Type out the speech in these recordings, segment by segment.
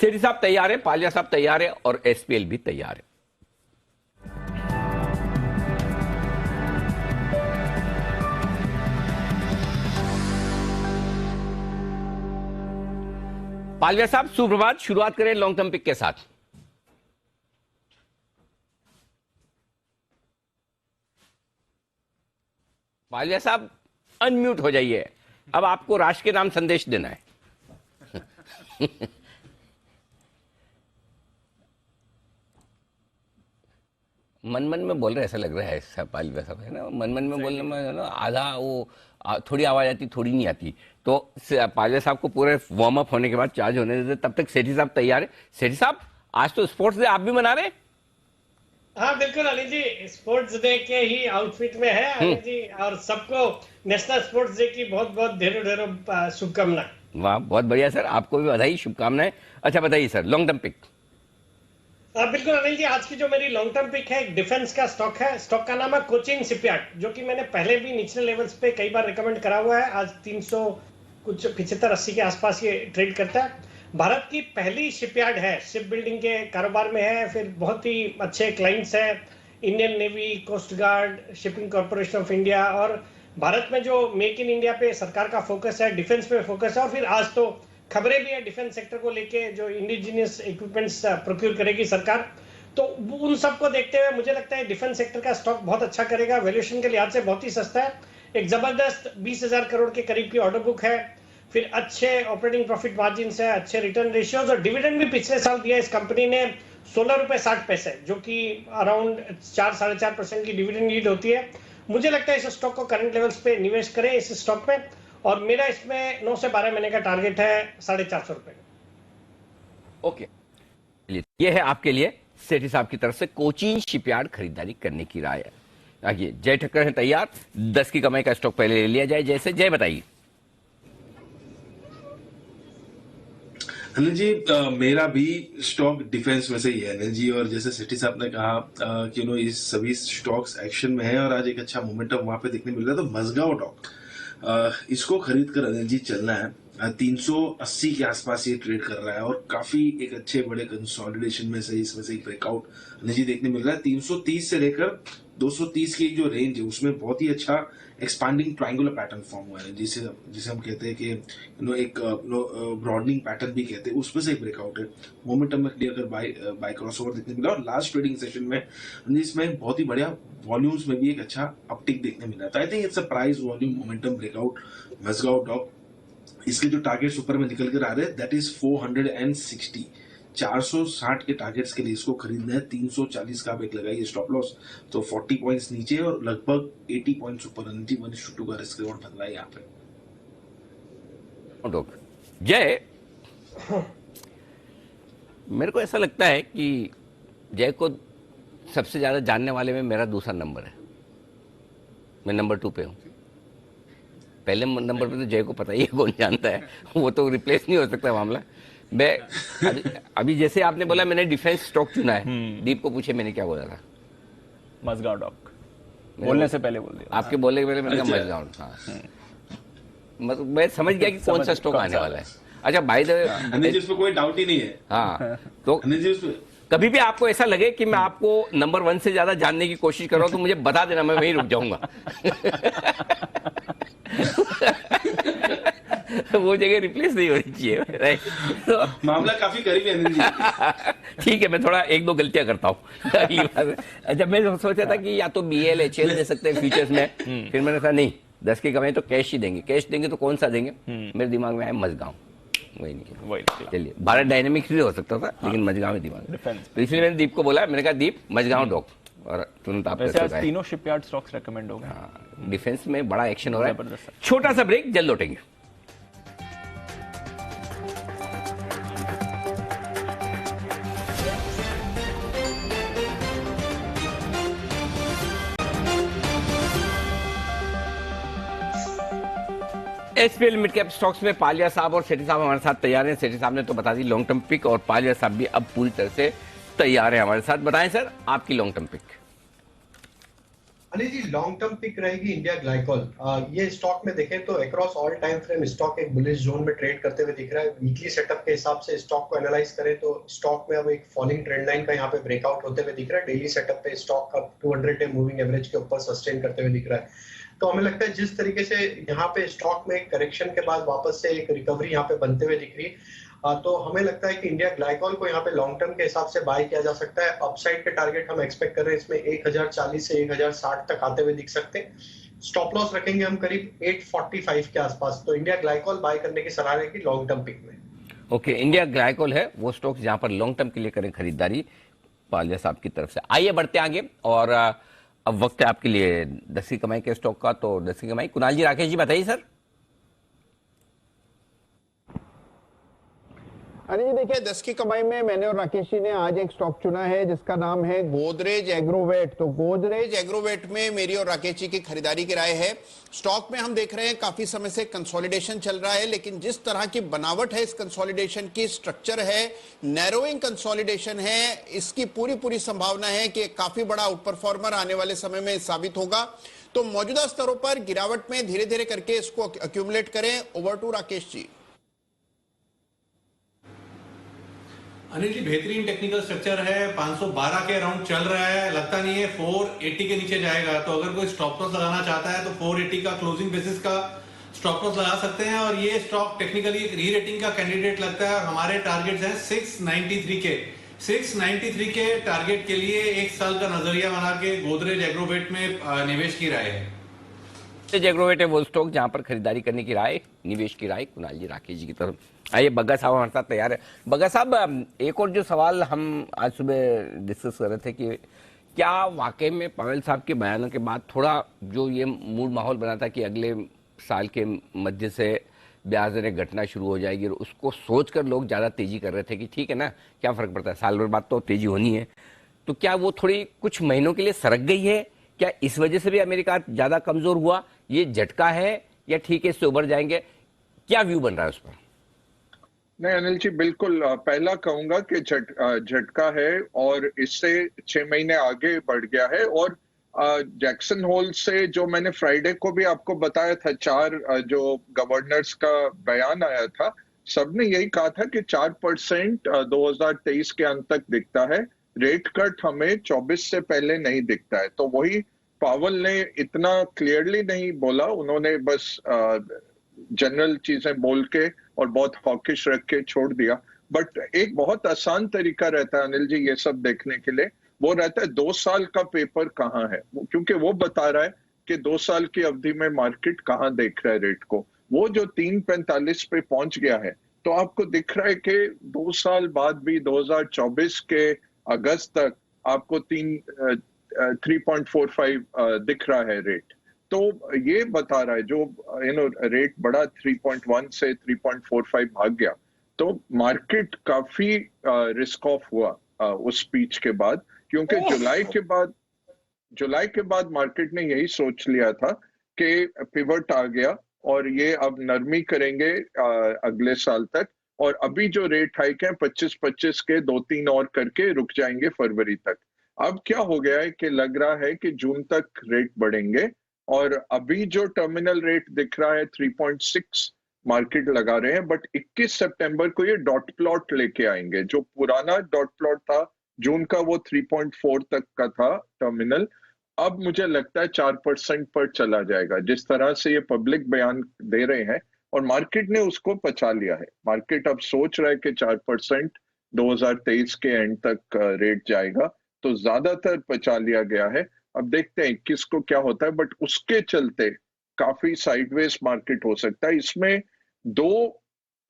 सेठी साहब तैयार है, पालिया साहब तैयार है और एसपीएल भी तैयार है। पालिया साहब सुप्रभात, शुरुआत करें लॉन्ग टर्म पिक के साथ। पालिया साहब अनम्यूट हो जाइए, अब आपको राष्ट्र के नाम संदेश देना है। मन मन में बोल रहे ऐसा लग रहा है पालिया साहब, है ना, मन मन में बोलने में है ना, आधा वो थोड़ी आवाज आती थोड़ी नहीं आती। तो पालिया साहब को पूरे वार्म अप होने के बाद चार्ज होने देते, तब तक सेठी साहब तैयार है। सेठी साहब आज तो स्पोर्ट्स डे आप भी मना रहे? हाँ बिल्कुल अनिल जी, स्पोर्ट्स डे के ही आउटफिट में है अनिल जी, और सबको नेशनल स्पोर्ट्स डे की बहुत बहुत ढेरों ढेरों शुभकामनाएं। वाह, बहुत बढ़िया सर, आपको भी बधाई, शुभकामनाएं। अच्छा बताइए सर, लॉन्ग टर्म पिक। बिल्कुल अनिल जी, आज की जो मेरी लॉन्ग टर्म पिक है, एक डिफेंस का स्टॉक है। स्टॉक का नाम है कोचिन शिपयार्ड, जो कि मैंने पहले भी निचले लेवल्स पे कई बार रिकमेंड करा हुआ है। आज 300 कुछ 75-80 के आसपास ये ट्रेड करता है। भारत की पहली शिपयार्ड है, शिप बिल्डिंग के कारोबार में है, फिर बहुत ही अच्छे क्लाइंट्स हैं, Indian Navy, Coast Guard, Shipping Corporation of India, और भारत में जो मेक इन इंडिया पे सरकार का फोकस है, डिफेंस पे फोकस है, और फिर आज तो खबरें भी है डिफेंस सेक्टर को लेके, जो इंडिजिनियस इक्विपमेंट्स प्रोक्योर करेगी सरकार। तो उन सबको देखते हुए मुझे लगता है डिफेंस सेक्टर का स्टॉक बहुत अच्छा करेगा। वैल्यूएशन के लिहाज से बहुत ही सस्ता है, एक जबरदस्त 20,000 करोड़ के करीब की ऑर्डर बुक है, फिर अच्छे ऑपरेटिंग प्रॉफिट मार्जिन है, अच्छे रिटर्न रेशियोज, और डिविडेंड भी पिछले साल दिया इस कंपनी ने 16 रुपए 60 पैसे, जो कि अराउंड 4-4.5% की डिविडेंड यील्ड होती है। मुझे लगता है इस स्टॉक को करंट लेवल्स पे निवेश करें इस स्टॉक में, और मेरा इसमें 9 से 12 महीने का टारगेट है 450 रुपए। ओके, ये है आपके लिए सेठी साहब की तरफ से कोचिन शिपयार्ड खरीदारी करने की राय है। आइए जय ठक्कर है तैयार, 10 की कमाई का स्टॉक पहले ले लिया जाए। जैसे जय बताइए। अनिल जी, मेरा भी स्टॉक डिफेंस में से ही है अनिल जी, और जैसे सेठी साहब ने कहा कि इस सभी स्टॉक्स एक्शन में है और आज एक अच्छा मोमेंटम वहां पे देखने मिल रहा है। तो मजगांव डॉक, इसको खरीद कर अनिल जी चलना है। 380 के आसपास ये ट्रेड कर रहा है और काफी एक अच्छे बड़े कंसोलिडेशन में से इसमें से एक ब्रेकआउट अनिल जी देखने मिल रहा है। 330 से लेकर 230 की जो रेंज है उसमें बहुत ही अच्छा एक्सपांडिंग ट्रायंगुलर पैटर्न फॉर्म हुआ है, जिसे हम कहते हैं कि एक ब्रॉडनिंग पैटर्न भी कहते हैं, उसमें से एक ब्रेकआउट है। मोमेंटम में क्लियर कर बाय क्रॉसओवर देखने मिला, और लास्ट ट्रेडिंग सेशन में इसमें बहुत ही बढ़िया वॉल्यूम्स में भी एक अच्छा अपटिक देखने मिला। तो I think it's a price volume momentum breakout Mazagon Dock. इसके जो टारगेट्स ऊपर में निकल कर आ रहे हैं, दैट इज 460, 460 के टारगेट्स के लिए इसको खरीदना है। 340 का आप एक लगाइए स्टॉप लॉस, तो 40 पॉइंट्स नीचे और लगभग 80 पॉइंट्स ऊपर 1:2 का रिस्क रिवॉर्ड बन रहा है यहाँ पे। जय, मेरे को ऐसा लगता है कि जय को सबसे ज्यादा जानने वाले में मेरा दूसरा नंबर है, मैं नंबर 2 पे हूँ। पहले नंबर पे तो जय को पता ही है कौन जानता है, वो तो रिप्लेस नहीं हो सकता मामला। मैं अभी जैसे आपने बोला मैंने डिफेंस स्टॉक चुना है, दीप को पूछे मैंने क्या बोला था? मजगांव डॉक बोलने से पहले बोल दिया आपके बोलने के पहले मैंने कहा मजगांव। हाँ, मतलब मैं समझ गया कि कौन सा स्टॉक आने वाला है। अच्छा बाय द वे, इसमें कोई डाउट ही नहीं है। हाँ, तो कभी भी आपको ऐसा लगे कि मैं आपको नंबर 1 से ज्यादा जानने की कोशिश कर रहा हूं तो मुझे बता देना, मैं वहीं रुक जाऊंगा। वो जगह रिप्लेस नहीं होनी चाहिए, राइट? तो मामला काफी करीब है। ठीक है, मैं थोड़ा 1-2 गलतियां करता हूँ। अच्छा, मैं सोचा था कि या तो BL HL दे सकते हैं फ्यूचर्स में, फिर मैंने कहा नहीं, 10 की कमाई तो कैश ही देंगे। कैश देंगे तो कौन सा देंगे? मेरे दिमाग में आया मजगांव, वही नहीं। चलिए, भारत डायनेमिक्स भी हो सकता था, लेकिन मजगांव में दिमाग। तो इसलिए मैंने दीप को बोला, मैंने कहा दीप मजगांव डॉक, और तुरंत आप तीनों शिपयार्ड स्टॉक्स रेकमेंड हो गए। डिफेंस में बड़ा एक्शन हो रहा है। छोटा सा ब्रेक, जल्द लौटेंगे। एसपीएल मिड कैप स्टॉक्स में पालिया साहब और सेठी साहब हमारे साथ तैयार हैं। सेठी साहब ने तो बता दी लॉन्ग टर्म पिक, और पालिया साहब भी अब पूरी तरह से तैयार है हमारे साथ। बताएं सर, आपकी long term pick. Anil ji, long term pick रहेगी इंडिया ग्लाइकोल। ये स्टॉक में देखें तो across all time frame stock एक बुलिश जोन में ट्रेड करते हुए दिख रहा है। वीकली सेटअप के हिसाब से स्टॉक को एनालाइज करें तो स्टॉक में अब एक फॉलिंग ट्रेंड लाइन का यहाँ पे ब्रेकआउट होते हुए दिख रहा है। डेली सेटअप पे स्टॉक अब 200 डे मूविंग एवरेज के ऊपर सस्टेन करते हुए दिख रहा है। तो हमें लगता है जिस तरीके से यहाँ पे स्टॉक में करेक्शन के बाद वापस से एक रिकवरी यहाँ पे बनते हुए दिख रही है, तो हमें लगता है कि इंडिया ग्लाइकोल को यहाँ पे लॉन्ग टर्म के हिसाब से बाय किया जा सकता है। अपसाइड के टारगेट हम एक्सपेक्ट कर रहे हैं इसमें 1040 से 1060 तक आते हुए दिख सकते हैं। स्टॉप लॉस रखेंगे हम करीब 845 के आसपास। तो इंडिया ग्लाइकोल बाय करने की सलाह रहेगी लॉन्ग टर्म पिक में। ओके, इंडिया ग्लाइकोल है वो स्टॉक्स जहां पर लॉन्ग टर्म के लिए करें खरीदारी, पालिया साहब की तरफ से। आइए बढ़ते आगे, और अब वक्त है आपके लिए 10 की कमाई के स्टॉक का। तो 10 की कमाई, कुणाल जी, राकेश जी बताइए सर। अरे जी देखिए, 10 की कमाई में मैंने और राकेश जी ने आज एक स्टॉक चुना है जिसका नाम है गोदरेज एग्रोवेट। तो गोदरेज एग्रोवेट में मेरी और राकेश जी की खरीदारी की राय है। स्टॉक में हम देख रहे हैं काफी समय से कंसोलिडेशन चल रहा है, लेकिन जिस तरह की बनावट है इस कंसोलिडेशन की, स्ट्रक्चर है, नैरोइंग कंसोलिडेशन है, इसकी पूरी संभावना है कि काफी बड़ा आउट परफॉर्मर आने वाले समय में साबित होगा। तो मौजूदा स्तरों पर गिरावट में धीरे धीरे करके इसको अक्यूमुलेट करें। Over to Rakesh ji. अनिल जी, बेहतरीन टेक्निकल स्ट्रक्चर है, 512 के अराउंड चल रहा है, लगता नहीं है 480 के नीचे जाएगा। तो अगर कोई स्टॉप लॉस लगाना चाहता है तो 480 का क्लोजिंग बेसिस का स्टॉप लॉस लगा सकते हैं। और ये स्टॉक टेक्निकली एक री रेटिंग का कैंडिडेट लगता है। और हमारे टारगेट्स हैं 693 के 693 के टारगेट के लिए 1 साल का नजरिया बना के गोदरेज एग्रोवेट में निवेश की राय है। एग्रोवेट है वो स्टॉक जहां पर खरीदारी करने की राय, निवेश की राय कुणाल जी, राकेश जी की तरफ। आइए, बग्गा साहब हमारे साथ तैयार है। बग्गा साहब, एक और जो सवाल हम आज सुबह डिस्कस कर रहे थे कि क्या वाकई में पवेल साहब के बयानों के बाद थोड़ा जो ये मूड माहौल बना था कि अगले साल के मध्य से ब्याज दरें घटना शुरू हो जाएगी, और उसको सोचकर लोग ज़्यादा तेजी कर रहे थे कि ठीक है ना, क्या फ़र्क पड़ता है, साल भर बाद तो तेजी होनी है। तो क्या वो थोड़ी कुछ महीनों के लिए सरक गई है? क्या इस वजह से भी अमेरिका ज़्यादा कमज़ोर हुआ? ये झटका है या ठीक है, इससे उबर जाएंगे? क्या व्यू बन रहा है उस पर? नहीं अनिल जी, बिल्कुल पहला कहूंगा कि झटका है और इससे 6 महीने आगे बढ़ गया है। और जैक्सन होल से जो मैंने फ्राइडे को भी आपको बताया था, 4 जो गवर्नर्स का बयान आया था, सबने यही कहा था कि 4% 2023 के अंत तक दिखता है, रेट कट हमें 24 से पहले नहीं दिखता है। तो वही पावल ने इतना क्लियरली नहीं बोला, उन्होंने बस जनरल चीजें बोल के और बहुत हॉकिश रख के छोड़ दिया। बट एक बहुत आसान तरीका रहता है अनिल जी ये सब देखने के लिए, वो रहता है 2 साल का पेपर कहाँ है, क्योंकि वो बता रहा है कि 2 साल की अवधि में मार्केट कहाँ देख रहा है रेट को। वो जो 345 पे पहुंच गया है, तो आपको दिख रहा है कि 2 साल बाद भी 2024 के अगस्त तक आपको 3.45 दिख रहा है रेट। तो ये बता रहा है जो रेट बढ़ा 3.1 से 3.45 भाग गया, तो मार्केट काफी रिस्क ऑफ हुआ उस स्पीच के बाद, क्योंकि जुलाई के बाद मार्केट ने यही सोच लिया था कि पिवट आ गया और ये अब नरमी करेंगे अगले साल तक। और अभी जो रेट हाइक है 25-25 के 2-3 और करके रुक जाएंगे फरवरी तक। अब क्या हो गया है कि लग रहा है कि जून तक रेट बढ़ेंगे, और अभी जो टर्मिनल रेट दिख रहा है 3.6 मार्केट लगा रहे हैं, बट 21 सितंबर को ये डॉट प्लॉट लेके आएंगे। जो पुराना डॉट प्लॉट था जून का, वो 3.4 तक का था टर्मिनल, अब मुझे लगता है 4% पर चला जाएगा, जिस तरह से ये पब्लिक बयान दे रहे हैं। और मार्केट ने उसको पचा लिया है। मार्केट अब सोच रहा है कि 4% 2023 के एंड तक रेट जाएगा, तो ज्यादातर पचा लिया गया है। अब देखते हैं 21 को क्या होता है, बट उसके चलते काफी साइडवेज मार्केट हो सकता है। इसमें 2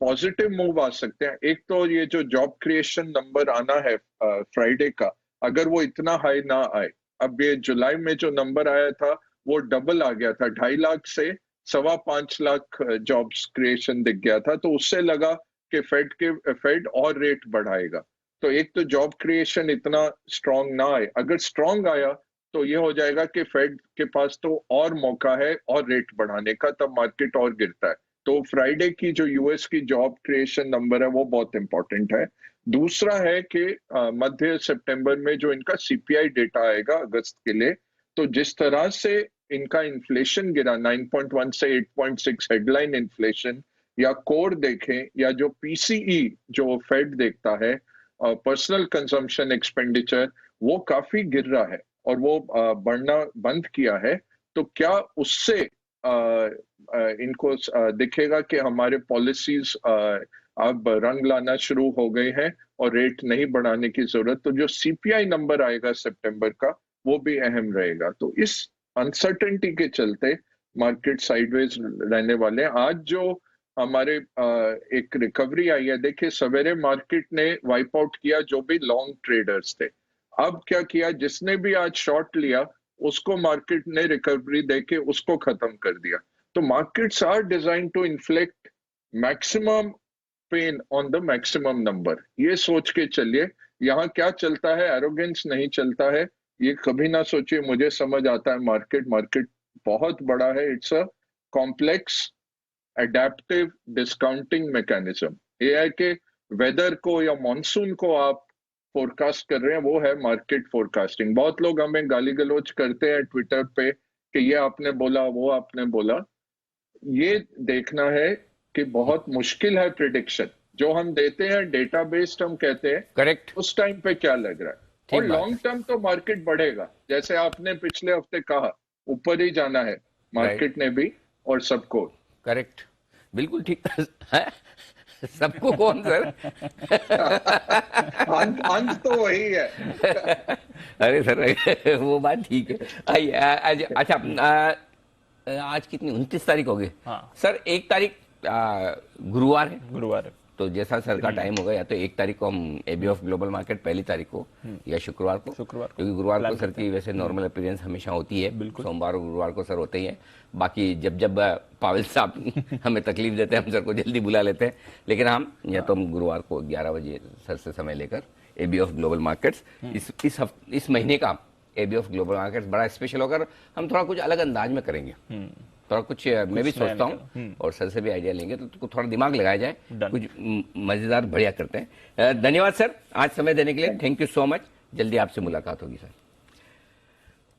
पॉजिटिव मूव आ सकते हैं। एक तो ये जो जॉब क्रिएशन नंबर आना है फ्राइडे का, अगर वो इतना हाई ना आए, अब ये जुलाई में जो नंबर आया था वो डबल आ गया था, 2.5 लाख से 5.25 लाख जॉब्स क्रिएशन दिख गया था, तो उससे लगा कि फेड और रेट बढ़ाएगा। तो एक तो जॉब क्रिएशन इतना स्ट्रांग ना आए, अगर स्ट्रांग आया तो ये हो जाएगा कि फेड के पास तो और मौका है और रेट बढ़ाने का, तब मार्केट और गिरता है। तो फ्राइडे की जो यूएस की जॉब क्रिएशन नंबर है वो बहुत इंपॉर्टेंट है। दूसरा है कि मध्य सितंबर में जो इनका सीपीआई डेटा आएगा अगस्त के लिए, तो जिस तरह से इनका इन्फ्लेशन गिरा 9.1 से 8.6 हेडलाइन इन्फ्लेशन, या कोर देखें या जो पीसीई जो फेड देखता है पर्सनल कंजम्पशन एक्सपेंडिचर, वो काफी गिर रहा है और वो बढ़ना बंद किया है। तो क्या उससे इनको दिखेगा कि हमारे पॉलिसीज अब रंग लाना शुरू हो गए हैं और रेट नहीं बढ़ाने की जरूरत? तो जो सीपीआई नंबर आएगा सितंबर का, वो भी अहम रहेगा। तो इस अनसर्टेनिटी के चलते मार्केट साइडवेज रहने वाले हैं। आज जो हमारे एक रिकवरी आई है, देखिए सवेरे मार्केट ने वाइप आउट किया जो भी लॉन्ग ट्रेडर्स थे। अब क्या किया, जिसने भी आज शॉर्ट लिया उसको मार्केट ने रिकवरी देके उसको खत्म कर दिया। तो markets are designed to inflict maximum pain on the maximum number. ये सोच के चलिए, यहाँ क्या चलता है, एरोगेंस नहीं चलता है, ये कभी ना सोचिए। मुझे समझ आता है मार्केट बहुत बड़ा है। It's a complex adaptive discounting mechanism. ये है कि वेदर को या मॉनसून को आप फोरकास्ट कर रहे हैं, वो है मार्केट फोरकास्टिंग। बहुत लोग हमें गाली गलौज करते हैं ट्विटर पे कि ये आपने बोला, वो आपने बोला। ये देखना है कि बहुत मुश्किल है प्रिडिक्शन। जो हम देते हैं डेटा बेस्ड हम कहते हैं, करेक्ट, उस टाइम पे क्या लग रहा है। और लॉन्ग टर्म तो मार्केट बढ़ेगा, जैसे आपने पिछले हफ्ते कहा, ऊपर ही जाना है मार्केट ने भी और सबको। करेक्ट, बिल्कुल ठीक है। सबको कौन सर? अंत तो वही है। अरे सर वो बात ठीक है। अच्छा, आज कितनी 29 तारीख हो गई? हाँ। सर 1 तारीख गुरुवार है। गुरुवार है। तो जैसा सर का टाइम होगा, या तो 1 तारीख को हम एबी ऑफ ग्लोबल मार्केट पहली तारीख को, या शुक्रवार को, क्योंकि गुरुवार को सर की वैसे नॉर्मल अपीयरेंस हमेशा होती है। सोमवार और गुरुवार को सर होते ही है। बाकी जब पावेल साहब हमें तकलीफ देते हैं, हम सर को जल्दी बुला लेते हैं। लेकिन हम या तो हम गुरुवार को 11 बजे सर से समय लेकर एबी ऑफ ग्लोबल मार्केट्स, इस महीने का एबी ऑफ ग्लोबल मार्केट्स बड़ा स्पेशल होकर हम थोड़ा कुछ अलग अंदाज में करेंगे। थोड़ा कुछ मैं भी सोचता हूँ और सर से भी आइडिया लेंगे, तो थोड़ा दिमाग लगाया जाए, कुछ मजेदार बढ़िया करते हैं। धन्यवाद सर आज समय देने के लिए, थैंक यू सो मच। जल्दी आपसे मुलाकात होगी सर।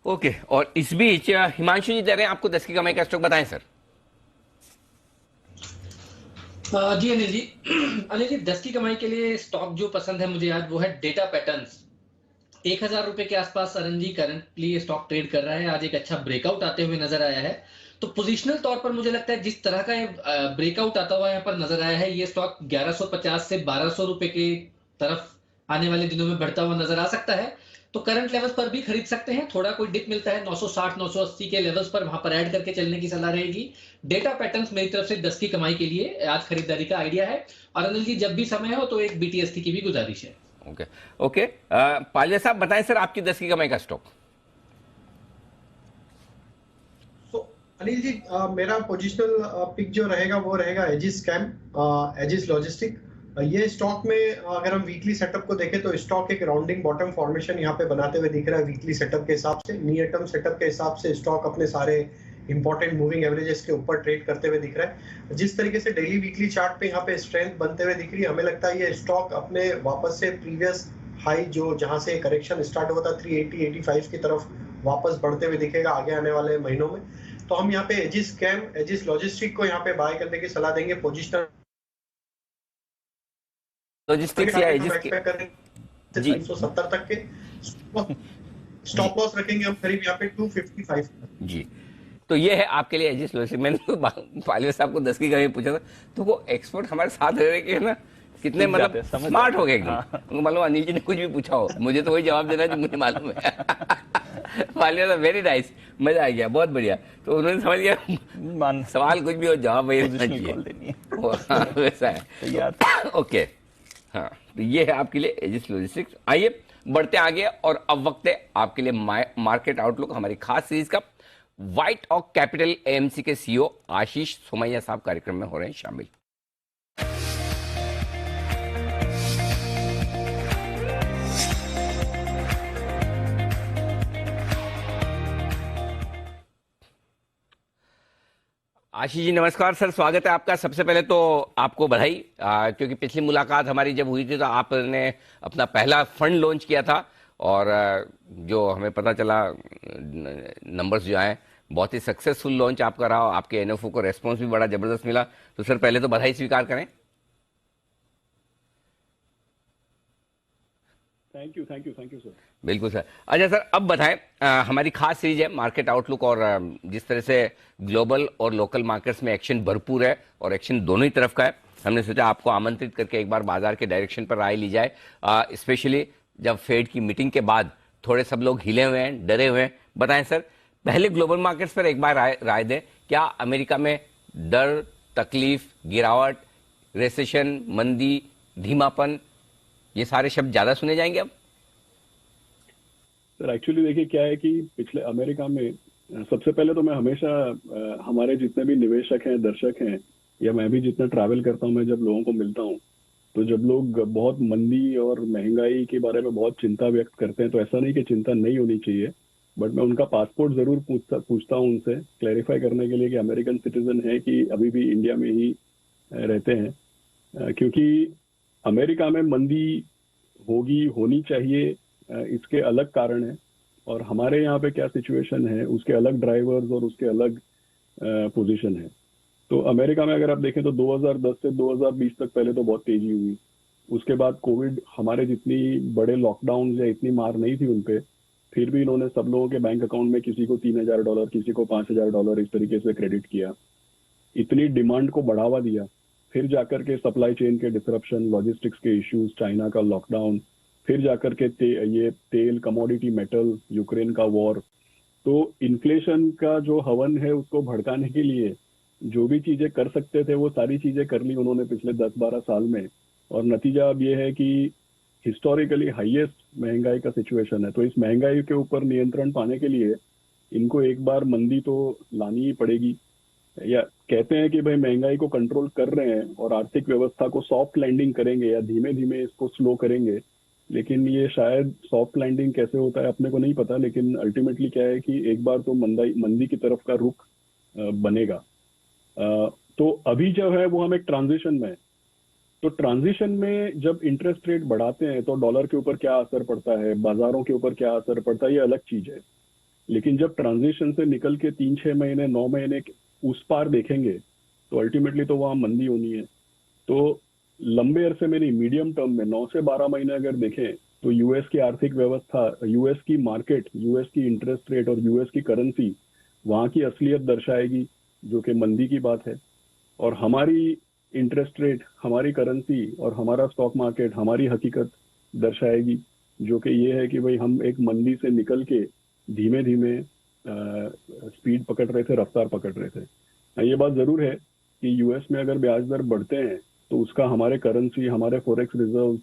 ओके, और इस बीच हिमांशु जी दे रहे हैं आपको 10 की कमाई का स्टॉक, बताएं सर। जी अनिल जी, अनिल जी 10 की कमाई के लिए स्टॉक जो पसंद है मुझे आज, वो है डेटा पैटर्न्स। 1000 रुपए के आसपास अरुण जी करंटली ये स्टॉक ट्रेड कर रहा है। आज एक अच्छा ब्रेकआउट आते हुए नजर आया है। तो पोजिशनल तौर पर मुझे लगता है जिस तरह का ये ब्रेकआउट आता हुआ यहाँ पर नजर आया है, ये स्टॉक 1150 से 1200 रुपए की तरफ आने वाले दिनों में बढ़ता हुआ नजर आ सकता है। तो करंट लेवल्स पर भी खरीद सकते हैं। थोड़ा कोई डिप मिलता है 960 980 के लेवल्स पर, वहां पर ऐड करके चलने की सलाह रहेगी। डेटा पैटर्न्स मेरी तरफ से 10 की कमाई के लिए आज खरीदारी का आइडिया है। और अनिल जी जब भी समय हो तो एक BTST की भी गुजारिश है। ओके, पालिया साहब बताएं सर आपकी 10 की कमाई का स्टॉक। अनिल जी मेरा पोजिशनल पिक जो रहेगा वो रहेगा एजिस कैम, एजिस लॉजिस्टिक। ये स्टॉक में अगर हम वीकली सेटअप को देखें तो स्टॉक एक राउंडिंग बॉटम फॉर्मेशन यहाँ पे बनाते हुए दिख रहा है वीकली सेटअप के हिसाब से। नियर टर्म सेटअप के हिसाब से स्टॉक अपने सारे इंपॉर्टेंट मूविंग एवरेजेस के ऊपर ट्रेड करते हुए दिख रहा है। जिस तरीके से डेली वीकली चार्ट पे यहाँ पे स्ट्रेंथ बनते हुए दिख रही है, हमें लगता है ये स्टॉक अपने वापस से प्रीवियस हाई जो जहां से करेक्शन स्टार्ट हुआ था 380-85 की तरफ वापस बढ़ते हुए दिखेगा आगे आने वाले महीनों में। तो हम यहाँ पे एजिस कैम, एजिस लॉजिस्टिक को यहाँ पे बाय करने की सलाह देंगे। पोजिशनल लॉजिस्टिक्स या एजिस के 370 तक के स्टॉप लॉस रखेंगे हम करीब यहाँ पे 255 जी। तो ये है आपके लिए एजिस लॉजिस्टिक्स। मैंने तो पालिया साहब को 10 की कमाई पूछा था, तो वो एक्सपर्ट हमारे साथ रह के ना कितने मतलब स्मार्ट हो गए एकदम। उनको मालूम अनिल जी ने कुछ भी पूछा हो, मुझे तो वही जवाब देना जो मुझे मालूम है। पालिया साहब वेरी नाइस, मजा आ गया, बहुत बढ़िया। तो उन्होंने समझ गया सवाल कुछ भी हो जवाब वही रहना चाहिए, वैसा है। ओके, हाँ, तो ये है आपके लिए एजिस लॉजिस्टिक्स। आइए बढ़ते आगे, और अब वक्त है आपके लिए मार्केट आउटलुक, हमारी खास सीरीज का। व्हाइट ऑक कैपिटल AMC के CEO आशीष सोमैया साहब कार्यक्रम में हो रहे हैं शामिल। आशीष जी नमस्कार सर, स्वागत है आपका। सबसे पहले तो आपको बधाई, क्योंकि पिछली मुलाकात हमारी जब हुई थी तो आपने अपना पहला फंड लॉन्च किया था और जो हमें पता चला नंबर्स जो आए, बहुत ही सक्सेसफुल लॉन्च आपका रहा, आपके एनएफओ को रेस्पॉन्स भी बड़ा जबरदस्त मिला। तो सर पहले तो बधाई स्वीकार करें। Thank you sir. बिल्कुल सर। अच्छा सर, अब बताएं, हमारी खास सीरीज है मार्केट आउटलुक, और जिस तरह से ग्लोबल और लोकल मार्केट्स में एक्शन भरपूर है और एक्शन दोनों ही तरफ का है, हमने सोचा आपको आमंत्रित करके एक बार बाजार के डायरेक्शन पर राय ली जाए, स्पेशली जब फेड की मीटिंग के बाद थोड़े सब लोग हिले हुए हैं, डरे हुए हैं। बताएं सर, पहले ग्लोबल मार्केट्स पर एक बार राय दें। क्या अमेरिका में डर, तकलीफ, गिरावट, रिसेशन, मंदी, धीमापन, ये सारे शब्द ज्यादा सुने जाएंगे अब? सर एक्चुअली देखिए क्या है कि पिछले अमेरिका में सबसे पहले तो मैं हमेशा हमारे जितने भी निवेशक हैं, दर्शक हैं, या मैं भी जितना ट्रैवल करता हूं, मैं जब लोगों को मिलता हूं, तो जब लोग बहुत मंदी और महंगाई के बारे में बहुत चिंता व्यक्त करते हैं, तो ऐसा नहीं कि चिंता नहीं होनी चाहिए, बट मैं उनका पासपोर्ट जरूर पूछता हूं उनसे, क्लैरिफाई करने के लिए कि अमेरिकन सिटीजन है कि अभी भी इंडिया में ही रहते हैं। क्योंकि अमेरिका में मंदी होनी चाहिए, इसके अलग कारण है, और हमारे यहाँ पे क्या सिचुएशन है उसके अलग ड्राइवर्स और उसके अलग पोजीशन है। तो अमेरिका में अगर आप देखें तो 2010 से 2020 तक पहले तो बहुत तेजी हुई, उसके बाद कोविड, हमारे जितनी बड़े लॉकडाउन या इतनी मार नहीं थी उनपे, फिर भी इन्होंने सब लोगों के बैंक अकाउंट में किसी को $3,000, किसी को $5,000 इस तरीके से क्रेडिट किया, इतनी डिमांड को बढ़ावा दिया। फिर जाकर के सप्लाई चेन के डिसरप्शन, लॉजिस्टिक्स के इश्यूज, चाइना का लॉकडाउन, फिर जाकर के ये तेल, कमोडिटी, मेटल, यूक्रेन का वॉर। तो इन्फ्लेशन का जो हवन है उसको भड़काने के लिए जो भी चीजें कर सकते थे वो सारी चीजें कर ली उन्होंने पिछले 10-12 साल में, और नतीजा अब ये है कि हिस्टोरिकली हाईएस्ट महंगाई का सिचुएशन है। तो इस महंगाई के ऊपर नियंत्रण पाने के लिए इनको एक बार मंदी तो लानी ही पड़ेगी, या कहते हैं कि भाई महंगाई को कंट्रोल कर रहे हैं और आर्थिक व्यवस्था को सॉफ्ट लैंडिंग करेंगे या धीमे धीमे इसको स्लो करेंगे, लेकिन ये शायद सॉफ्ट लैंडिंग कैसे होता है अपने को नहीं पता, लेकिन अल्टीमेटली क्या है कि एक बार तो मंदी की तरफ का रुख बनेगा। तो अभी जो है वो हम एक ट्रांजिशन में, तो ट्रांजिशन में जब इंटरेस्ट रेट बढ़ाते हैं तो डॉलर के ऊपर क्या असर पड़ता है, बाजारों के ऊपर क्या असर पड़ता है, ये अलग चीज है। लेकिन जब ट्रांजिशन से निकल के 3-6 महीने, 9 महीने उस पार देखेंगे तो अल्टीमेटली तो वहां मंदी होनी है। तो लंबे अरसे में नहीं, मीडियम टर्म में 9 से 12 महीने अगर देखें तो यूएस की आर्थिक व्यवस्था, यूएस की मार्केट, यूएस की इंटरेस्ट रेट और यूएस की करेंसी वहां की असलियत दर्शाएगी, जो कि मंदी की बात है। और हमारी इंटरेस्ट रेट, हमारी करेंसी और हमारा स्टॉक मार्केट हमारी हकीकत दर्शाएगी, जो कि ये है कि भाई हम एक मंदी से निकल के धीमे धीमे स्पीड पकड़ रहे थे, रफ्तार पकड़ रहे थे। ये बात जरूर है कि यूएस में अगर ब्याज दर बढ़ते हैं तो उसका हमारे करेंसी, हमारे फॉरेक्स रिजर्व,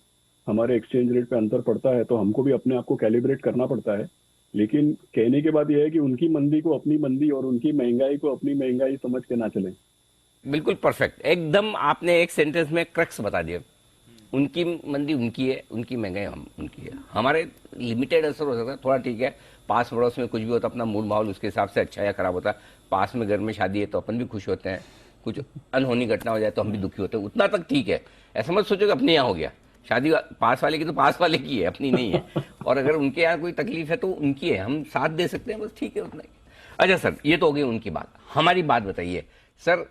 हमारे एक्सचेंज रेट पे अंतर पड़ता है, तो हमको भी अपने आप को कैलिब्रेट करना पड़ता है। लेकिन कहने की बात यह है कि उनकी मंदी को अपनी मंदी और उनकी महंगाई को अपनी महंगाई समझ के ना चलें। बिल्कुल परफेक्ट, एकदम आपने एक सेंटेंस में क्रक्स बता दिया। उनकी मंदी उनकी है, उनकी महंगाई उनकी है, हमारे लिमिटेड असर हो सकता है, थोड़ा ठीक है, पास पड़ोस में कुछ भी होता है अपना मूड माहौल उसके हिसाब से अच्छा या खराब होता है। पास में घर में शादी है तो अपन भी खुश होते हैं, कुछ अनहोनी घटना हो जाए तो हम भी दुखी होते हैं, उतना तक ठीक है। ऐसा मत सोचो कि अपने यहाँ हो गया, शादी पास वाले की तो पास वाले की है, अपनी नहीं है। और अगर उनके यहाँ कोई तकलीफ है तो उनकी है, हम साथ दे सकते हैं, बस ठीक है, उतना ही। अच्छा सर, ये तो हो गई उनकी बात, हमारी बात बताइए सर।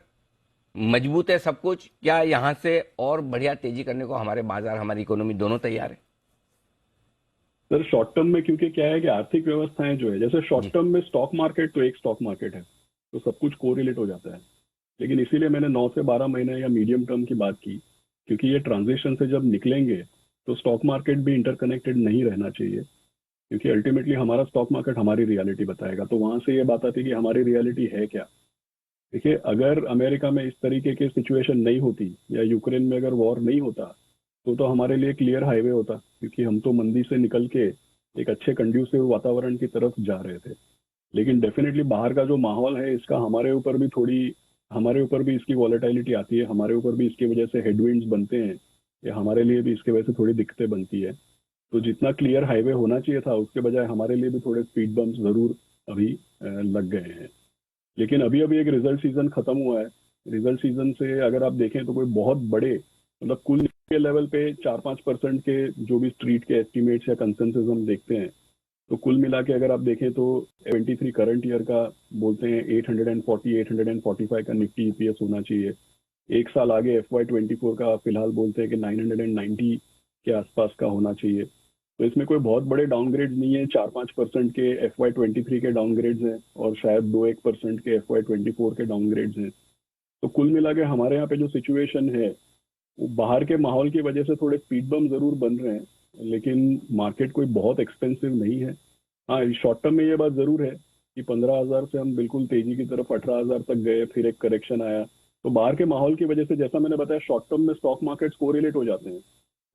मजबूत है सब कुछ, क्या यहाँ से और बढ़िया तेजी करने को हमारे बाजार, हमारी इकोनॉमी दोनों तैयार है? सर शॉर्ट टर्म में क्योंकि क्या है कि आर्थिक व्यवस्थाएं जो है, जैसे शॉर्ट टर्म में स्टॉक मार्केट तो एक स्टॉक मार्केट है, तो सब कुछ कोरिलेट हो जाता है। लेकिन इसीलिए मैंने 9 से 12 महीने या मीडियम टर्म की बात की, क्योंकि ये ट्रांजिशन से जब निकलेंगे तो स्टॉक मार्केट भी इंटरकनेक्टेड नहीं रहना चाहिए, क्योंकि अल्टीमेटली हमारा स्टॉक मार्केट हमारी रियलिटी बताएगा। तो वहां से ये बात आती है कि हमारी रियलिटी है क्या। देखिए, अगर अमेरिका में इस तरीके की सिचुएशन नहीं होती या यूक्रेन में अगर वॉर नहीं होता तो हमारे लिए क्लियर हाईवे होता, क्योंकि हम तो मंदी से निकल के एक अच्छे कंड्यूसिव वातावरण की तरफ जा रहे थे। लेकिन डेफिनेटली बाहर का जो माहौल है इसका हमारे ऊपर भी इसकी वॉलेटिलिटी आती है, हमारे ऊपर भी इसकी वजह से हेडविंड्स बनते हैं, या हमारे लिए भी इसकी वजह से थोड़ी दिक्कतें बनती है। तो जितना क्लियर हाईवे होना चाहिए था उसके बजाय हमारे लिए भी थोड़े स्पीड बम्प्स जरूर अभी लग गए हैं। लेकिन अभी एक रिजल्ट सीजन खत्म हुआ है। रिजल्ट सीजन से अगर आप देखें तो कोई बहुत बड़े, मतलब कुल के लेवल पे 4-5% के जो भी स्ट्रीट के एस्टिमेट्स या कंसेंसस हम देखते हैं, तो कुल मिला के अगर आप देखें तो 23 करंट ईयर का बोलते हैं 840-845 का निफ्टी ईपीएस होना चाहिए। एक साल आगे FY24 का फिलहाल बोलते हैं कि 990 के आसपास का होना चाहिए। तो इसमें कोई बहुत बड़े डाउनग्रेड नहीं है, 4-5% के FY23 के डाउनग्रेड्स हैं और शायद 2-1% के FY24 के डाउनग्रेड्स हैं। तो कुल मिला के हमारे यहाँ पे जो सिचुएशन है वो बाहर के माहौल की वजह से थोड़े स्पीड बम जरूर बन रहे हैं, लेकिन मार्केट कोई बहुत एक्सपेंसिव नहीं है। हाँ, शॉर्ट टर्म में ये बात जरूर है कि 15,000 से हम बिल्कुल तेजी की तरफ 18,000 तक गए, फिर एक करेक्शन आया। तो बाहर के माहौल की वजह से जैसा मैंने बताया शॉर्ट टर्म में स्टॉक मार्केट्स कोरिलेट हो जाते हैं,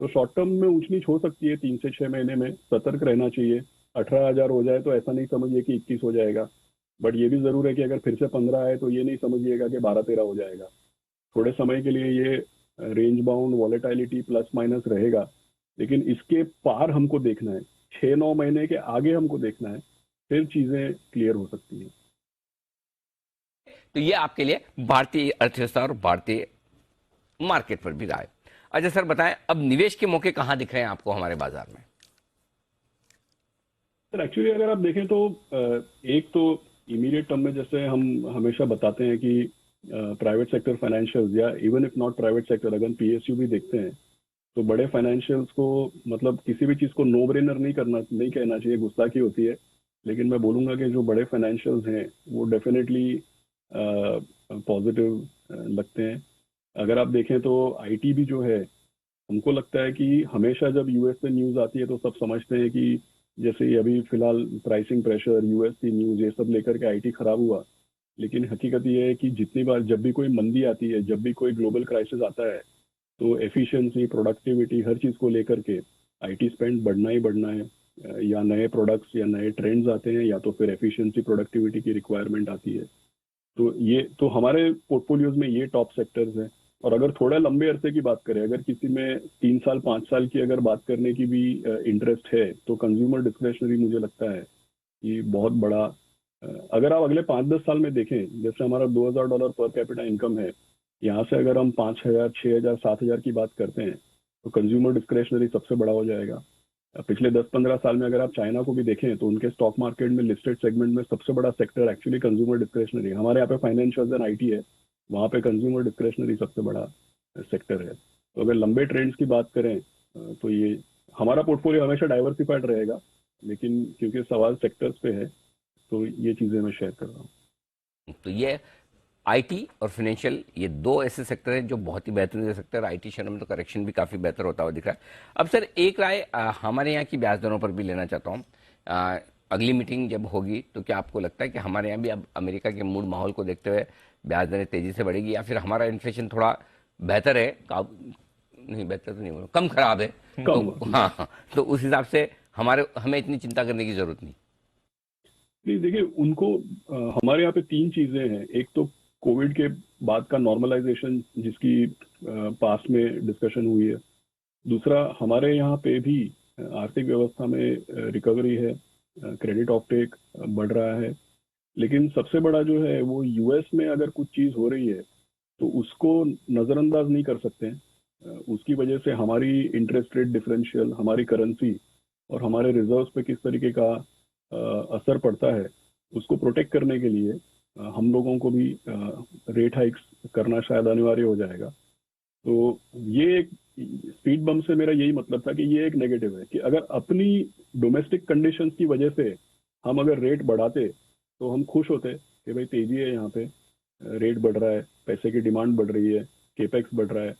तो शॉर्ट टर्म में ऊंच नीच हो सकती है 3 से 6 महीने में, सतर्क रहना चाहिए। 18,000 हो जाए तो ऐसा नहीं समझिए कि 21 हो जाएगा, बट ये भी जरूर है कि अगर फिर से 15 आए तो ये नहीं समझिएगा कि 12-13 हो जाएगा। थोड़े समय के लिए ये range bound volatility plus minus रहेगा, लेकिन इसके पार हमको देखना है, 6-9 महीने के आगे हमको देखना है, फिर चीजें क्लियर हो सकती हैं। तो ये आपके लिए भारतीय अर्थव्यवस्था और भारतीय मार्केट पर भी राय। अच्छा सर बताएं, अब निवेश के मौके कहां दिख रहे हैं आपको हमारे बाजार में? सर एक्चुअली अगर आप देखें तो एक तो इमीडिएट टर्म में जैसे हम हमेशा बताते हैं कि प्राइवेट सेक्टर फाइनेंशियल्स या even if not private sector, अगर PSU भी देखते हैं तो बड़े फाइनेंशियल्स को मतलब किसी भी चीज को नो ब्रेनर नहीं कहना चाहिए, गुस्ताखी होती है, लेकिन मैं बोलूंगा कि जो बड़े फाइनेंशियल्स हैं वो डेफिनेटली पॉजिटिव लगते हैं। अगर आप देखें तो IT भी जो है, हमको लगता है कि हमेशा जब US से न्यूज आती है तो सब समझते हैं कि जैसे अभी फिलहाल प्राइसिंग प्रेशर, US की न्यूज, ये सब लेकर के IT खराब हुआ, लेकिन हकीकत ये है कि जितनी बार जब भी कोई मंदी आती है, जब भी कोई ग्लोबल क्राइसिस आता है, तो एफिशिएंसी, प्रोडक्टिविटी, हर चीज को लेकर के IT स्पेंड बढ़ना ही बढ़ना है। या नए प्रोडक्ट्स या नए ट्रेंड्स आते हैं या तो फिर एफिशिएंसी, प्रोडक्टिविटी की रिक्वायरमेंट आती है। तो ये तो हमारे पोर्टफोलियोज में ये टॉप सेक्टर्स हैं। और अगर थोड़ा लंबे अरसे की बात करें, अगर किसी में 3 साल 5 साल की अगर बात करने की भी इंटरेस्ट है, तो कंज्यूमर डिस्क्रिशनरी मुझे लगता है कि बहुत बड़ा, अगर आप अगले 5-10 साल में देखें, जैसे हमारा $2,000 पर कैपिटा इनकम है, यहाँ से अगर हम 5,000, 6,000, 7,000 की बात करते हैं तो कंज्यूमर डिस्क्रिशनरी सबसे बड़ा हो जाएगा। पिछले 10-15 साल में अगर आप चाइना को भी देखें तो उनके स्टॉक मार्केट में लिस्टेड सेगमेंट में सबसे बड़ा सेक्टर एक्चुअली कंज्यूमर डिस्क्रिशनरी। हमारे यहाँ पे फाइनेंशियल्स एंड IT है, वहाँ पे कंज्यूमर डिस्क्रिशनरी सबसे बड़ा सेक्टर है। तो अगर लंबे ट्रेंड्स की बात करें तो ये हमारा पोर्टफोलियो हमेशा डाइवर्सिफाइड रहेगा, लेकिन क्योंकि सवाल सेक्टर्स पे है तो ये चीजें मैं शेयर कर रहा हूँ। तो ये IT और फाइनेंशियल, ये 2 ऐसे सेक्टर हैं जो बहुत ही बेहतरीन सेक्टर। IT शेयर में तो करेक्शन भी काफ़ी बेहतर होता हुआ दिख रहा है। अब सर एक राय हमारे यहाँ की ब्याज दरों पर भी लेना चाहता हूँ। अगली मीटिंग जब होगी तो क्या आपको लगता है कि हमारे यहाँ भी अब अमेरिका के मूड माहौल को देखते हुए ब्याज दरें तेजी से बढ़ेगी, या फिर हमारा इन्फ्लेशन थोड़ा बेहतर है, नहीं बेहतर तो नहीं बोलो, कम खराब है, तो हाँ, तो उस हिसाब से हमें इतनी चिंता करने की जरूरत नहीं? देखिए, उनको हमारे यहाँ पे 3 चीजें हैं। एक तो कोविड के बाद का नॉर्मलाइजेशन जिसकी पास्ट में डिस्कशन हुई है। दूसरा, हमारे यहाँ पे भी आर्थिक व्यवस्था में रिकवरी है, क्रेडिट ऑफटेक बढ़ रहा है, लेकिन सबसे बड़ा जो है वो US में अगर कुछ चीज हो रही है तो उसको नजरअंदाज नहीं कर सकते हैं। उसकी वजह से हमारी इंटरेस्ट रेट डिफरेंशियल, हमारी करेंसी और हमारे रिजर्व्स पे किस तरीके का असर पड़ता है, उसको प्रोटेक्ट करने के लिए हम लोगों को भी रेट हाइक्स करना शायद अनिवार्य हो जाएगा। तो ये एक स्पीड बम से मेरा यही मतलब था कि ये एक नेगेटिव है कि अगर अपनी डोमेस्टिक कंडीशंस की वजह से हम अगर रेट बढ़ाते तो हम खुश होते कि भाई तेजी है, यहाँ पे रेट बढ़ रहा है, पैसे की डिमांड बढ़ रही है, केपेक्स बढ़ रहा है,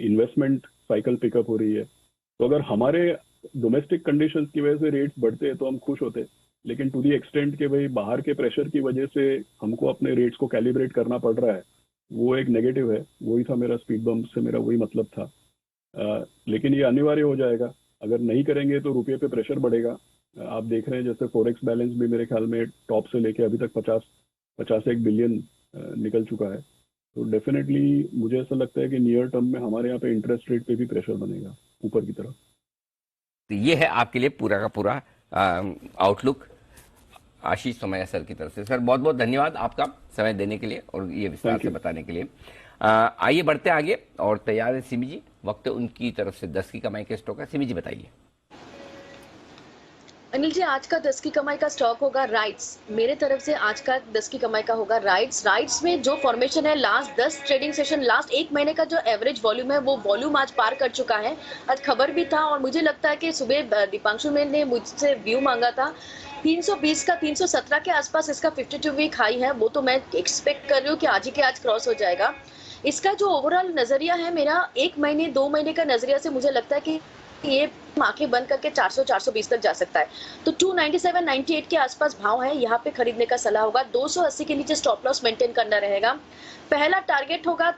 इन्वेस्टमेंट साइकिल पिकअप हो रही है। तो अगर हमारे डोमेस्टिक कंडीशंस की वजह से रेट्स बढ़ते तो हम खुश होते, लेकिन टू दी एक्सटेंट के भाई बाहर के प्रेशर की वजह से हमको अपने रेट्स को कैलिब्रेट करना पड़ रहा है, वो एक नेगेटिव है। वही था मेरा स्पीड बम से, मेरा वही मतलब था। लेकिन ये अनिवार्य हो जाएगा, अगर नहीं करेंगे तो रुपये पे प्रेशर बढ़ेगा। आप देख रहे हैं जैसे फॉरेक्स बैलेंस भी मेरे ख्याल में टॉप से लेके अभी तक 51 बिलियन निकल चुका है। तो डेफिनेटली मुझे ऐसा लगता है कि नियर टर्म में हमारे यहाँ पे इंटरेस्ट रेट पे भी प्रेशर बनेगा ऊपर की तरफ। तो ये है आपके लिए पूरा का पूरा आउटलुक आशीष सोमैया सर की तरफ से। सर बहुत बहुत धन्यवाद आपका समय देने के लिए और ये विस्तार से बताने के लिए। आइए बढ़ते आगे और तैयार है सिमी जी, वक्त है उनकी तरफ से 10 की कमाई के स्टॉक है। सिमी जी बताइए। अनिल जी, आज का 10 की कमाई का स्टॉक होगा राइट्स। मेरे तरफ से आज का 10 की कमाई का होगा राइट्स। राइट्स में जो फॉर्मेशन है, लास्ट 10 ट्रेडिंग सेशन, लास्ट एक महीने का जो एवरेज वॉल्यूम है, वो वॉल्यूम आज पार कर चुका है। आज खबर भी था और मुझे लगता है कि सुबह दीपांशु ने मुझसे व्यू मांगा था 320 का 317 के आसपास इसका 52 वीक हाई है, वो तो मैं एक्सपेक्ट कर रही हूँ कि आज ही के आज क्रॉस हो जाएगा। इसका जो ओवरऑल नजरिया है मेरा, एक महीने 2 महीने का नजरिया से मुझे लगता है कि ये आंखें बंद करके 400-420 तक जा सकता है। तो 297-98 के आसपास भाव है, यहाँ पे खरीदने का सलाह होगा। 280 के नीचे स्टॉप लॉस मेंटेन करना रहेगा। पहला टारगेट होगा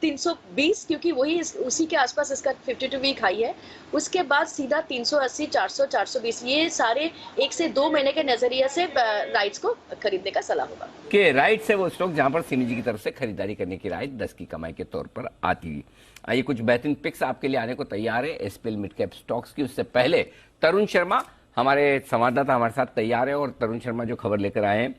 320, क्योंकि वही उसी के आसपास इसका 52 वीक हाई है। उसके बाद सीधा 380, 400, 420, ये सारे 1 से 2 महीने के नजरिए से राइट्स को खरीदने का सलाह होगा। कि राइट्स है वो स्टॉक जहां पर सिमी जी की तरफ से खरीदारी करने की राय 10 की कमाई के तौर पर आती है। आइए कुछ बेहतरीन पिक्स आपके लिए आने को तैयार है एसपीएल मिड कैप स्टॉक्स की। उससे पहले तरुण शर्मा हमारे संवाददाता हमारे साथ तैयार है और तरुण शर्मा जो खबर लेकर आए हैं,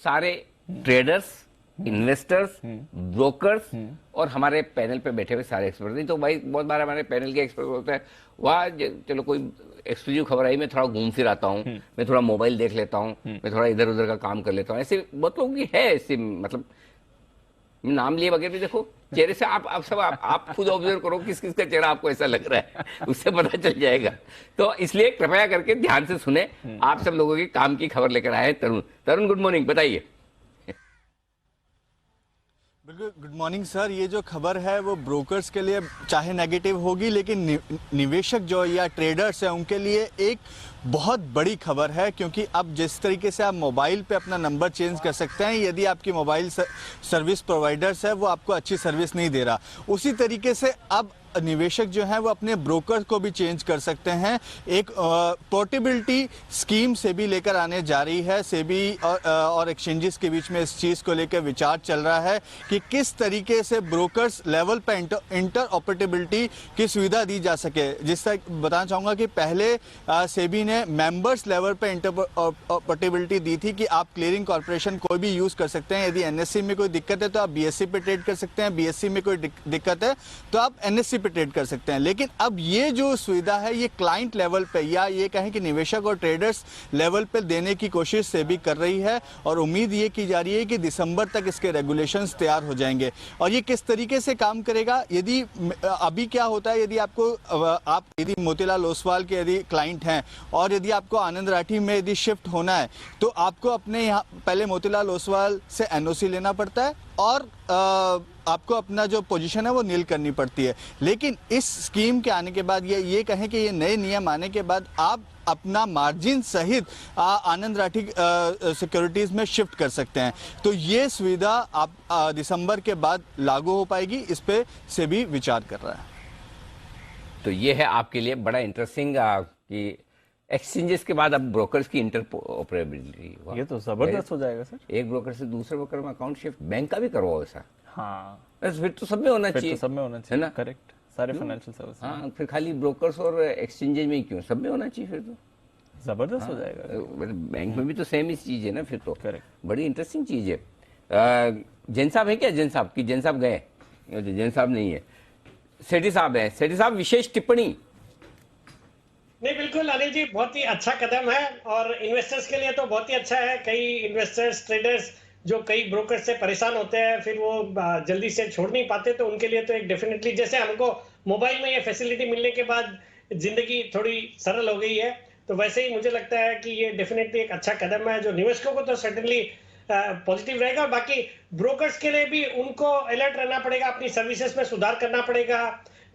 सारे ट्रेडर्स, इन्वेस्टर्स, ब्रोकर्स और हमारे पैनल पे बैठे हुए सारे एक्सपर्ट। नहीं तो भाई बहुत बार हमारे पैनल के एक्सपर्ट होते हैं, वाह चलो कोई एक्सक्लूसिव खबर आई, मैं थोड़ा घूम फिर आता हूँ, मैं थोड़ा मोबाइल देख लेता हूँ, मैं थोड़ा इधर उधर का काम कर लेता हूँ। ऐसे बहुत लोगों की है ऐसे, मतलब नाम लिए बगैर भी देखो चेहरे से आप खुद ऑब्जर्व करो किस किस का चेहरा आपको ऐसा लग रहा है, उससे पता चल जाएगा। तो इसलिए कृपया करके ध्यान से सुने, आप सब लोगों के काम की खबर लेकर आए हैं तरुण गुड मॉर्निंग, बताइए। बिल्कुल गुड मॉर्निंग सर। ये जो खबर है वो ब्रोकर्स के लिए चाहे नेगेटिव होगी, लेकिन निवेशक जो या ट्रेडर्स हैं उनके लिए एक बहुत बड़ी खबर है, क्योंकि अब जिस तरीके से आप मोबाइल पे अपना नंबर चेंज कर सकते हैं, यदि आपकी मोबाइल सर्विस प्रोवाइडर्स है वो आपको अच्छी सर्विस नहीं दे रहा, उसी तरीके से अब निवेशक जो है वो अपने ब्रोकर को भी चेंज कर सकते हैं। एक पोर्टेबिलिटी स्कीम सेबी लेकर आने जा रही है। सेबी और एक्सचेंजेस के बीच में इस चीज़ को लेकर विचार चल रहा है कि किस तरीके से ब्रोकर्स लेवल पर इंटर ऑपरेटेबिलिटी की सुविधा दी जा सके। जिस तरह बताना चाहूँगा कि पहले सेबी ने मेंबर्स लेवल पर इंटर ऑपरेटेबिलिटी दी थी कि आप क्लियरिंग कॉर्पोरेशन कोई भी यूज़ कर सकते हैं। यदि एनएससी में कोई दिक्कत है तो आप बीएससी पे ट्रेड कर सकते हैं, बीएससी में कोई दिक्कत है तो आप एनएससी पे ट्रेड कर सकते हैं। लेकिन अब ये जो सुविधा है ये क्लाइंट लेवल पे या ये कहें कि निवेशक और ट्रेडर्स लेवल पे देने की कोशिश सेबी कर रही है और उम्मीद ये की जा रही है कि दिसंबर तक इसके रेगुलेशंस तैयार हो जाएंगे। और ये किस तरीके से काम करेगा, यदि अभी क्या होता है, यदि आप यदि मोतीलाल ओसवाल के यदि क्लाइंट हैं और यदि आपको आनंद राठी में यदि शिफ्ट होना है तो आपको अपने यहाँ पहले मोतीलाल ओसवाल से एनओसी लेना पड़ता है और आपको अपना जो पोजीशन है वो नील करनी पड़ती है। लेकिन इस स्कीम के आने के बाद ये कहें कि ये नए नियम आने के बाद आप अपना मार्जिन सहित आनंद राठी सिक्योरिटीज में शिफ्ट कर सकते हैं। तो ये सुविधा आप दिसंबर के बाद लागू हो पाएगी, इस पे से भी विचार कर रहा है। तो ये है आपके लिए बड़ा इंटरेस्टिंग कि एक्सचेंजेस के बाद अब ब्रोकर्स की इंटरऑपरेबिलिटी, ये तो जबरदस्त हो जाएगा सर। एक ब्रोकर से दूसरे ब्रोकर में अकाउंट शिफ्ट, बैंक का भी करवाओ ऐसा। हाँ बस फिर तो सब में होना चाहिए, तो सब में होना चाहिए, है ना, करेक्ट, सारे फाइनेंशियल सर्विस। हाँ, फिर खाली ब्रोकर्स और एक्सचेंजेस में ही क्यों, सब में होना चाहिए, फिर तो जबरदस्त हो जाएगा। बैंक में भी तो सेम ही चीज है ना, फिर तो करेक्ट, बड़ी इंटरेस्टिंग चीज है। जैन साहब है क्या, जैन साहब की, जैन साहब गए, जैन साहब नहीं है, सेठी साहब है। सेठी साहब विशेष टिप्पणी। नहीं, बिल्कुल अनिल जी, बहुत ही अच्छा कदम है और इन्वेस्टर्स के लिए तो बहुत ही अच्छा है। कई इन्वेस्टर्स, ट्रेडर्स जो कई ब्रोकर से परेशान होते हैं, फिर वो जल्दी से छोड़ नहीं पाते, तो उनके लिए तो एक डेफिनेटली, जैसे हमको मोबाइल में ये फैसिलिटी मिलने के बाद जिंदगी थोड़ी सरल हो गई है, तो वैसे ही मुझे लगता है कि ये डेफिनेटली एक अच्छा कदम है जो निवेशकों को तो सर्टेनली पॉजिटिव रहेगा। और बाकी ब्रोकर्स के लिए भी उनको अलर्ट रहना पड़ेगा, अपनी सर्विसेज में सुधार करना पड़ेगा,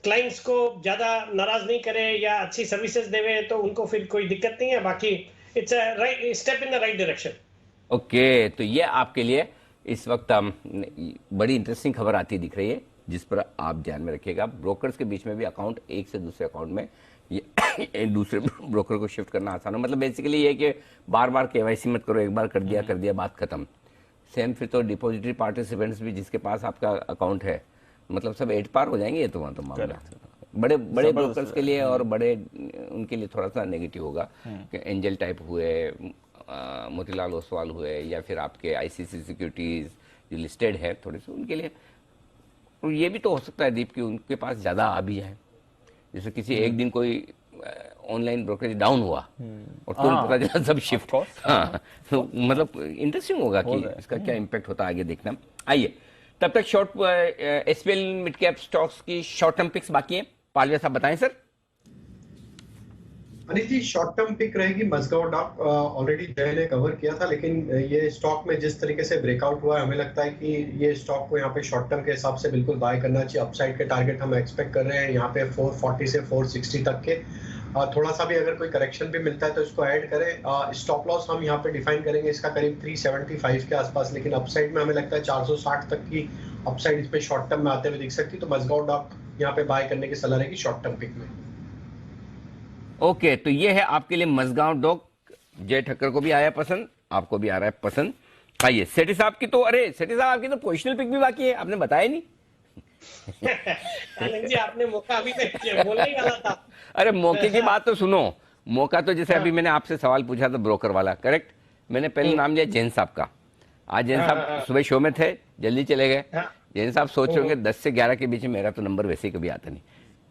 क्लाइंट्स को ज्यादा नाराज नहीं करे या अच्छी सर्विसेज देवे, तो उनको फिर कोई दिक्कत नहीं है। बाकी it's a right step in the right direction. Okay, तो ये आपके लिए इस वक्त बड़ी इंटरेस्टिंग खबर आती दिख रही है, जिस पर आप ध्यान में रखिएगा। ब्रोकर्स के बीच में भी अकाउंट एक से दूसरे अकाउंट में ये दूसरे ब्रोकर को शिफ्ट करना आसान हो। मतलब बेसिकली ये कि बार बार केवाईसी मत करो, एक बार कर दिया बात खत्म। सेम फिर तो डिपॉजिटरी पार्टिसिपेंट्स भी जिसके पास आपका अकाउंट है, मतलब सब 8 पार हो जाएंगे। ये तो वहाँ तो मामला बड़े ब्रोकर्स के लिए और बड़े उनके लिए थोड़ा सा नेगेटिव होगा कि एंजल टाइप हुए, मोतीलाल ओसवाल हुए, या फिर आपके आईसीसी सिक्योरिटीज जो लिस्टेड है थोड़े से उनके लिए। और ये भी तो हो सकता है दीप कि उनके पास ज़्यादा आ भी जाए, जैसे किसी एक दिन कोई ऑनलाइन ब्रोकरेज डाउन हुआ और तुरंत पता चला सब शिफ्ट। हाँ, तो मतलब इंटरेस्टिंग होगा कि इसका क्या इम्पैक्ट होता है, आगे देखना। आइए, तब तक short SPL mid cap stocks की शॉर्ट टर्म पिक्स बाकी हैं। पालवे साहब बताएं sir. Anil ji, short term pick रहेगी मजगांव डॉक। ऑलरेडी जय ने कवर किया था, लेकिन ये स्टॉक में जिस तरीके से ब्रेकआउट हुआ है, हमें लगता है कि ये स्टॉक को यहाँ पे शॉर्ट टर्म के हिसाब से बिल्कुल बाय करना चाहिए। अपसाइड के टारगेट हम एक्सपेक्ट कर रहे हैं यहाँ पे 440 से 460 तक के। थोड़ा सा भी अगर कोई करेक्शन भी मिलता है तो इसको ऐड करें। स्टॉप लॉस हम यहाँ पे डिफाइन करेंगे इसका करीब 375 के आसपास, लेकिन अपसाइड में हमें लगता है 460 तक की अपसाइड इसमें शॉर्ट टर्म में आते हुए दिख सकती है। तो मजगांव डॉक यहाँ पे बाय करने की सलाह रहेगी शॉर्ट टर्म पिक में। ओके, तो ये है आपके लिए मजगांव डॉक। जय ठक्कर को भी आया पसंद, आपको भी आ रहा है पसंद। आइए, सेठी साहब की तो, अरे सेठी साहब आपकी तो पोजिशनल पिक भी बाकी है, आपने बताया नहीं। जी, आपने मौका अभी तक बोलने ही वाला था। अरे मौके की बात तो सुनो। मौका तो जैसे अभी मैंने आपसे सवाल पूछा था ब्रोकर वाला, करेक्ट। मैंने पहले नाम लिया जैन साहब का। आज जैन साहब सुबह शो में थे, जल्दी चले गए। जैन साहब सोच रहे होंगे 10 से 11 के बीच में मेरा तो नंबर वैसे ही कभी आता नहीं।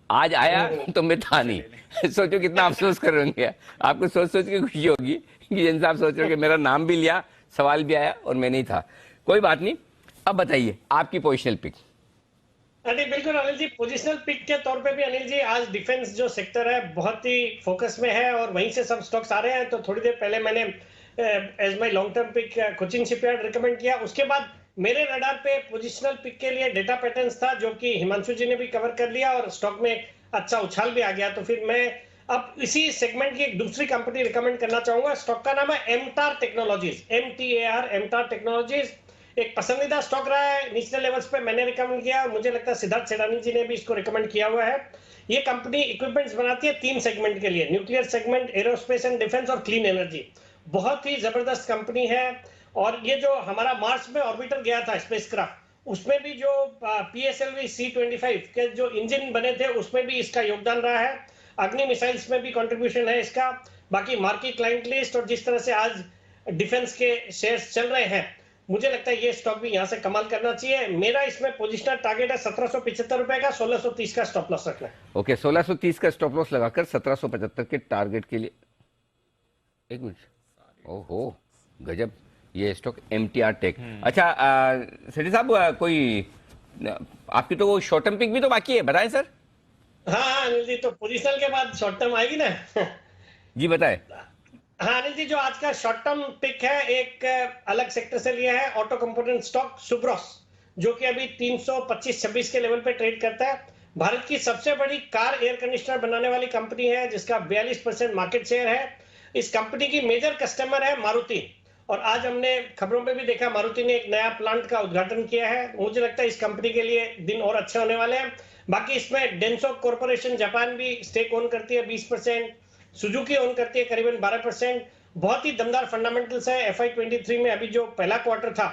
आज आया तो मैं था नहीं। सोचो कितना अफसोस कर रहे होंगे। आपको सोच सोच के खुशी होगी कि जैन साहब सोच रहे होंगे मेरा नाम भी लिया, सवाल भी आया और मैं नहीं था। कोई बात नहीं, अब बताइए आपकी पोजिशनल पिक। अरे बिल्कुल अनिल जी, पोजिशनल पिक के तौर पे भी अनिल जी आज डिफेंस जो सेक्टर है बहुत ही फोकस में है और वहीं से सब स्टॉक्स आ रहे हैं। तो थोड़ी देर पहले मैंने as my long term pick Cochin Shipyard recommend किया। उसके बाद मेरे रडार पे पोजिशनल पिक के लिए डेटा पैटर्न्स था, जो कि हिमांशु जी ने भी कवर कर लिया और स्टॉक में अच्छा उछाल भी आ गया। तो फिर मैं अब इसी सेगमेंट की एक दूसरी कंपनी रिकमेंड करना चाहूंगा। स्टॉक का नाम है एमटार टेक्नोलॉजीज, MTAR, एमटार टेक्नोलॉजीज। एक पसंदीदा स्टॉक रहा है नेशनल लेवल्स पे, मैंने रिकमेंड किया और मुझे लगता है सिद्धार्थ सेडानी जी ने भी इसको रिकमेंड किया हुआ है। ये कंपनी इक्विपमेंट्स बनाती है 3 सेगमेंट के लिए, nuclear segment, aerospace and defence और क्लीन एनर्जी। बहुत ही जबरदस्त कंपनी है। और ये जो हमारा मार्स में ऑर्बिटर गया था स्पेसक्राफ्ट, उसमें भी जो PSLV C-25 के जो इंजन बने थे उसमें भी इसका योगदान रहा है। अग्नि मिसाइल्स में भी कंट्रीब्यूशन है इसका। बाकी मार्केट क्लाइंट लिस्ट और जिस तरह से आज डिफेंस के शेयर्स चल रहे हैं, मुझे लगता है ये स्टॉक भी यहाँ से कमाल करना चाहिए। मेरा इसमें पोजिशनल टारगेट है 1775 रुपए का, 1630 का स्टॉप लॉस रखना है। ओके, 1630 का स्टॉप लॉस लगाकर 1775 के टारगेट के लिए। एक मिनट, ओहो गजब, ये स्टॉक MTR टेक। अच्छा सेठी साहब, कोई आपकी तो वो शॉर्ट टर्म पिक भी तो बाकी है, बताएं सर। हाँ अनिल जी, तो पोजिशनल के बाद शॉर्ट टर्म आएगी ना। जी बताएं। हाँ अनिल जी, जो आज का शॉर्ट टर्म पिक है एक अलग सेक्टर से लिया है, ऑटो कंपोनेंट स्टॉक सुब्रोस, जो कि अभी 325-26 के लेवल पे ट्रेड करता है। भारत की सबसे बड़ी कार एयर कंडीशनर बनाने वाली कंपनी है, जिसका 42% मार्केट शेयर है। इस कंपनी की मेजर कस्टमर है मारुति, और आज हमने खबरों में भी देखा मारुति ने एक नया प्लांट का उद्घाटन किया है। मुझे लगता है इस कंपनी के लिए दिन और अच्छे होने वाले हैं। बाकी इसमें डेंसो कॉर्पोरेशन जापान भी स्टेक ओन करती है 20%, सुजुकी ओन करती है करीबन 12%। बहुत ही दमदार फंडामेंटल्स है। FY23 में अभी जो पहला क्वार्टर था,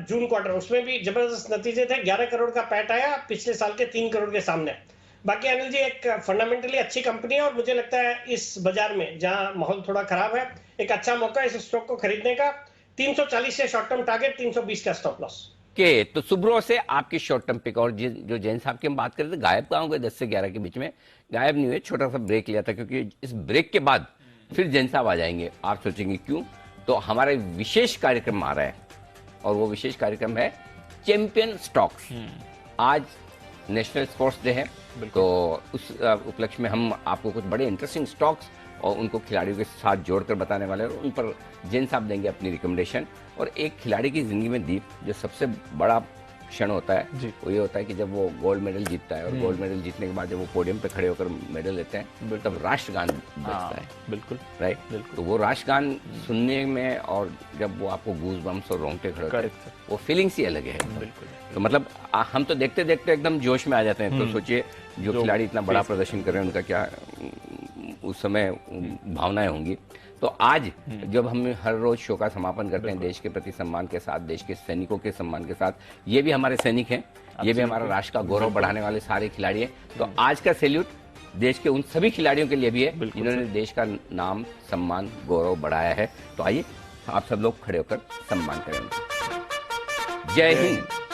जून क्वार्टर, उसमें भी जबरदस्त नतीजे थे। 11 करोड़ का पैट आया पिछले साल के 3 करोड़ के सामने। बाकी अनिल जी, एक फंडामेंटली अच्छी कंपनी है और मुझे लगता है इस बाजार में जहां माहौल थोड़ा खराब है, एक अच्छा मौका है इस स्टॉक को खरीदने का। 340 से शॉर्ट टर्म टारगेट, 320 का स्टॉप लॉस। के तो सुब्रो से आपकी शॉर्ट टर्म पिक। और जो जैन साहब की हम बात कर रहे थे, गायब कहाँ हो गए 10 से 11 के बीच में? गायब नहीं हुए, छोटा सा ब्रेक लिया था, क्योंकि इस ब्रेक के बाद फिर जैन साहब आ जाएंगे। आप सोचेंगे क्यों? तो हमारा विशेष कार्यक्रम आ रहा है और वो विशेष कार्यक्रम है चैंपियन स्टॉक्स। आज नेशनल स्पोर्ट्स डे है, तो उस उपलक्ष्य में हम आपको कुछ बड़े इंटरेस्टिंग स्टॉक्स और उनको खिलाड़ियों के साथ जोड़कर बताने वाले हैं और उन पर जैन साहब देंगे अपनी रिकमेंडेशन। और एक खिलाड़ी की जिंदगी में दीप, जो सबसे बड़ा क्षण होता है वो ये होता है कि जब वो गोल्ड मेडल जीतता है, और गोल्ड मेडल जीतने के बाद जब वो पोडियम पे खड़े होकर मेडल लेते हैं, तब राष्ट्रगान बजता है। बिल्कुल राइट, तो वो राष्ट्रगान सुनने में और जब वो आपको गूज बम्स और रोंगटे खड़े होते हैं, वो फीलिंग्स ही अलग है। तो मतलब हम तो देखते देखते एकदम जोश में आ जाते हैं। तो सोचिए जो खिलाड़ी इतना बड़ा प्रदर्शन कर रहे हैं, उनका क्या उस समय भावनाएं होंगी। तो आज जब हम हर रोज शो का समापन करते हैं देश के प्रति सम्मान के साथ, देश के सैनिकों के सम्मान के साथ, ये भी हमारे सैनिक हैं, ये भी हमारा राष्ट्र का गौरव बढ़ाने वाले सारे खिलाड़ी हैं। तो आज का सैल्यूट देश के उन सभी खिलाड़ियों के लिए भी है जिन्होंने देश का नाम, सम्मान, गौरव बढ़ाया है। तो आइए आप सब लोग खड़े होकर सम्मान करेंगे। जय हिंद।